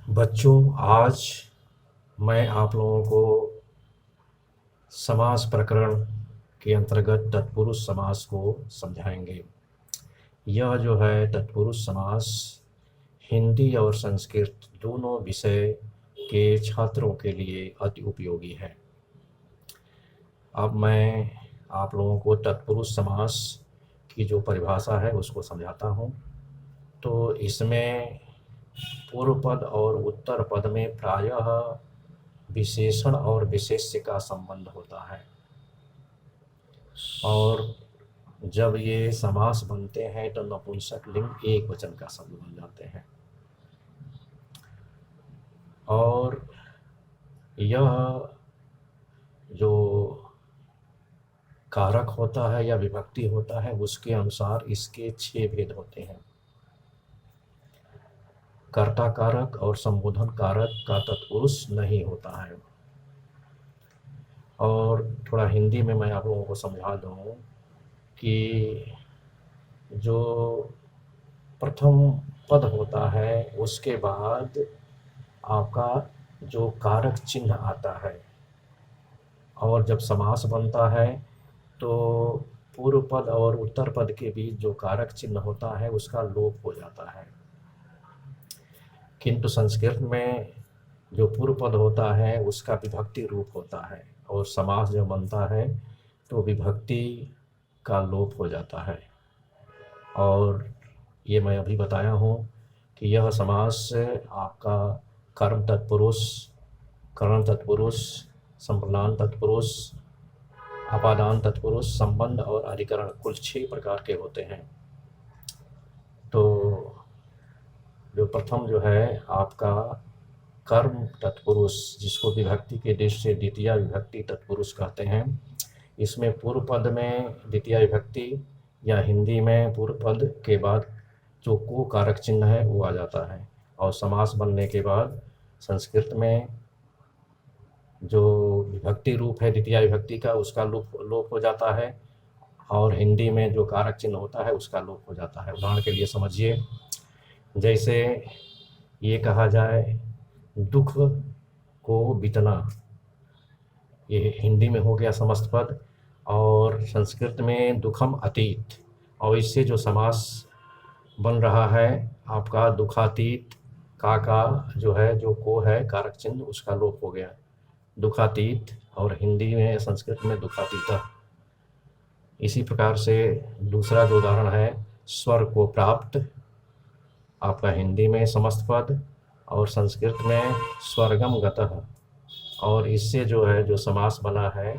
बच्चों, आज मैं आप लोगों को समास प्रकरण के अंतर्गत तत्पुरुष समास को समझाएंगे। यह जो है तत्पुरुष समास हिंदी और संस्कृत दोनों विषय के छात्रों के लिए अति उपयोगी है। अब मैं आप लोगों को तत्पुरुष समास की जो परिभाषा है उसको समझाता हूँ। तो इसमें पूर्व पद और उत्तर पद में प्रायः विशेषण और विशेष्य का संबंध होता है, और जब ये समास बनते हैं तो नपुंसक लिंग एक वचन का शब्द बन जाते हैं। और यह जो कारक होता है या विभक्ति होता है उसके अनुसार इसके 6 भेद होते हैं। कर्ता कारक और संबोधन कारक का तत्पुरुष नहीं होता है। और थोड़ा हिंदी में मैं आप लोगों को समझा दूँ कि जो प्रथम पद होता है उसके बाद आपका जो कारक चिन्ह आता है, और जब समास बनता है तो पूर्व पद और उत्तर पद के बीच जो कारक चिन्ह होता है उसका लोप हो जाता है। किंतु संस्कृत में जो पूर्व पद होता है उसका विभक्ति रूप होता है, और समास जब बनता है तो विभक्ति का लोप हो जाता है। और ये मैं अभी बताया हूँ कि यह समास आपका कर्म तत्पुरुष, करण तत्पुरुष, संप्रदान तत्पुरुष, अपादान तत्पुरुष, संबंध और अधिकरण कुल 6 प्रकार के होते हैं। तो जो प्रथम जो है आपका कर्म तत्पुरुष, जिसको विभक्ति के दृष्टि से द्वितीय विभक्ति तत्पुरुष कहते हैं, इसमें पूर्व पद में द्वितीय विभक्ति या हिंदी में पूर्व पद के बाद जो को कारक चिन्ह है वो आ जाता है, और समास बनने के बाद संस्कृत में जो विभक्ति रूप है द्वितीय विभक्ति का उसका लोप हो जाता है, और हिंदी में जो कारक चिन्ह होता है उसका लोप हो जाता है। उदाहरण के लिए समझिए, जैसे ये कहा जाए दुख को बीतना, ये हिंदी में हो गया समस्त पद, और संस्कृत में दुखम अतीत, और इससे जो समास बन रहा है आपका दुखातीत, का जो है जो को है कारक चिन्ह उसका लोप हो गया, दुखातीत, और हिंदी में संस्कृत में दुखातीता। इसी प्रकार से दूसरा जो उदाहरण है स्वर्ग को प्राप्त, आपका हिंदी में समस्त पद और संस्कृत में स्वर्गम गतः, और इससे जो है जो समास बना है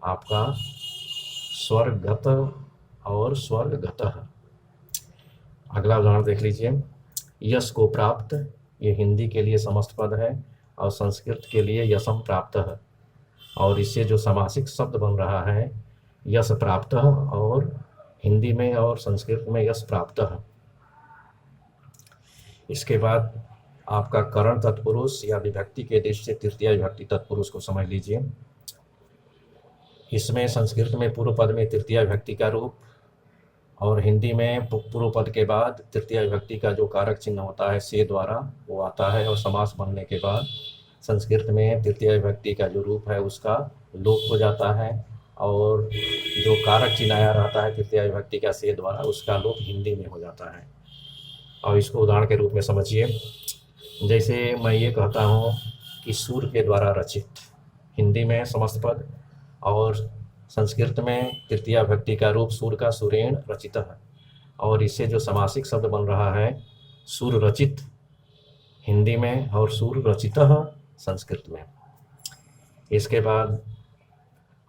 आपका स्वर्गगत और स्वर्गगतः। अगला उदाहरण देख लीजिए, यश को प्राप्त, ये हिंदी के लिए समस्त पद है और संस्कृत के लिए यशम प्राप्त है, और इससे जो समासिक शब्द बन रहा है यश प्राप्त, और हिंदी में और संस्कृत में यश प्राप्त है। इसके बाद आपका करण तत्पुरुष या विभक्ति के दृष्टि से तृतीय विभक्ति तत्पुरुष को समझ लीजिए। इसमें संस्कृत में पूर्व पद में तृतीय विभक्ति का रूप, और हिंदी में पूर्व पद के बाद तृतीय विभक्ति का जो कारक चिन्ह होता है से द्वारा वो आता है, और समास बनने के बाद संस्कृत में तृतीय विभक्ति का जो रूप है उसका लोप हो जाता है, और जो कारक चिन्ह आया रहता है तृतीय विभक्ति का से द्वारा उसका लोप हिंदी में हो जाता है। और इसको उदाहरण के रूप में समझिए, जैसे मैं ये कहता हूँ कि सूर्य के द्वारा रचित, हिंदी में समस्त पद और संस्कृत में तृतीय विभक्ति का रूप सूर्य का सूर्येण रचित है, और इससे जो समासिक शब्द बन रहा है सूर्य रचित हिंदी में और सूर्य रचितः संस्कृत में। इसके बाद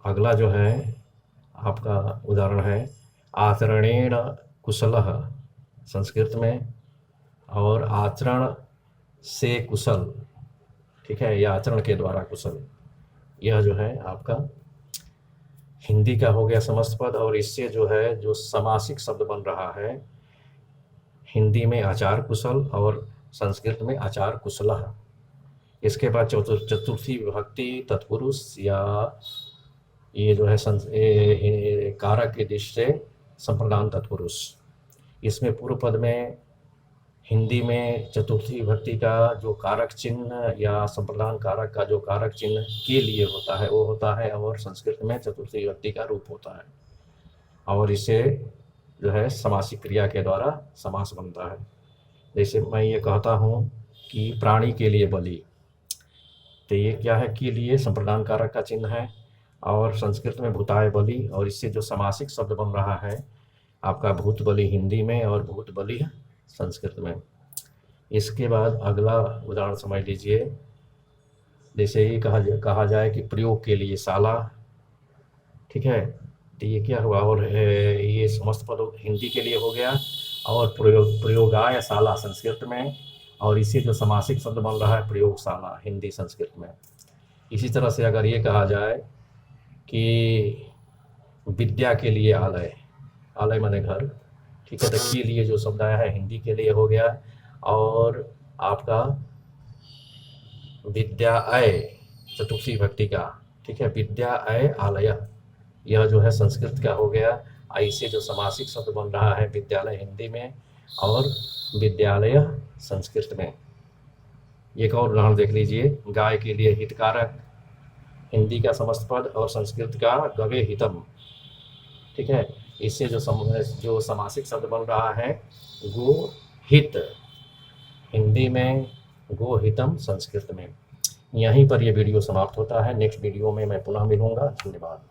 अगला जो है आपका उदाहरण है आचरणेण कुशलः संस्कृत में, और आचरण से कुशल, ठीक है, या आचरण के द्वारा कुशल, यह जो है आपका हिंदी का हो गया समस्त पद, और इससे जो है जो समासिक शब्द बन रहा है हिंदी में आचार कुशल और संस्कृत में आचार कुशलः। इसके बाद चतुर्थी विभक्ति तत्पुरुष या ये जो है कारक के दृष्टि से संप्रदान तत्पुरुष, इसमें पूर्व पद में हिंदी में चतुर्थी विभक्ति का जो कारक चिन्ह या संप्रदान कारक का जो कारक चिन्ह के लिए होता है वो होता है, और संस्कृत में चतुर्थी विभक्ति का रूप होता है, और इसे जो है समासिक क्रिया के द्वारा समास बनता है। जैसे मैं ये कहता हूँ कि प्राणी के लिए बलि, तो ये क्या है, के लिए संप्रदान कारक का चिन्ह है, और संस्कृत में भूताय बलि, और इससे जो समासिक शब्द बन रहा है आपका भूत बलि हिंदी में और भूत बलि संस्कृत में। इसके बाद अगला उदाहरण समझ लीजिए। जैसे ये कहा जाए कि प्रयोग के लिए शाला, ठीक है, तो ये क्या हुआ, और ये समस्त पद हिंदी के लिए हो गया, और प्रयोगाय शाला संस्कृत में, और इसी जो समासिक शब्द बन रहा है प्रयोगशाला हिंदी संस्कृत में। इसी तरह से अगर ये कहा जाए कि विद्या के लिए आलय, आलय माने घर, ठीक है, तो के लिए जो शब्द आया है हिंदी के लिए हो गया, और आपका विद्यालय चतुर्थी विभक्ति का, ठीक है, विद्यालय आलय यह जो है संस्कृत का हो गया। ऐसे जो समासिक शब्द बन रहा है विद्यालय हिंदी में और विद्यालय संस्कृत में। एक और उदाहरण देख लीजिए। गाय के लिए हितकारक हिंदी का समस्त पद और संस्कृत का गवे हितम, ठीक है, इससे जो समासिक शब्द बन रहा है गो हित हिंदी में, गो हितम संस्कृत में। यहीं पर यह वीडियो समाप्त होता है। नेक्स्ट वीडियो में मैं पुनः मिलूंगा। धन्यवाद।